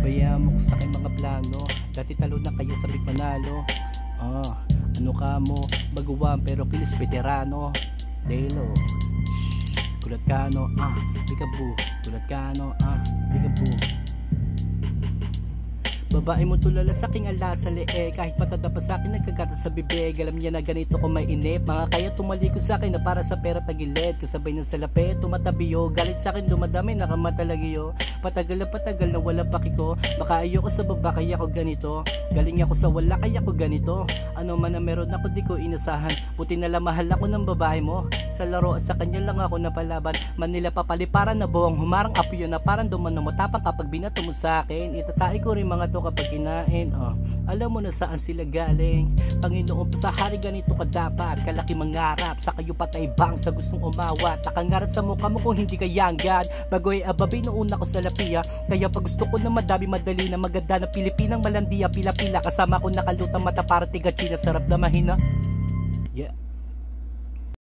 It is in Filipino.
Bayaan mo sa aking mga plano. Dati talo na kaya sabik manalo. Ano ka mo, baguhan pero kilis veterano. Lelo, kulat ka no, bikabu. Kulat ka no, bikabu. Babae mo tulala sa aking alasa lee. Kahit matanda pa sa akin nagkagata sa bibig. Alam niya na ganito ko mainip. Mga kaya tumalikod sa akin na para sa pera tagilid. Kasabay ng salapi, tumatabiyo. Galit sa akin dumadami, nakamatalagyo. Patagal na wala paki ko. Baka ayoko sa baba kaya ko ganito. Galing ako sa wala kaya ko ganito. Ano man na meron ako di ko inasahan. Buti na lang mahal ako ng babae mo. Sa laro at sa kanya lang ako napalaban. Manila papaliparan na buwang humarang apo yun na parang dumano mo tapang kapag binato mo sa akin. Itatai ko rin mga to kapag kinain. Alam mo na saan sila galing. Panginoon sa hari ganito ka dapat. Kalaki mangarap sa kayo patay bang sa gustong umawat. Nakangarat sa mukha mo kung hindi ka yanggad. Bagoy ababi noon ako sa lapia. Kaya pag gusto ko na madami madali na maganda na Pilipinang malandiya pila-pila. Kasama ko nakalutang mata para tiga China sarap na mahina.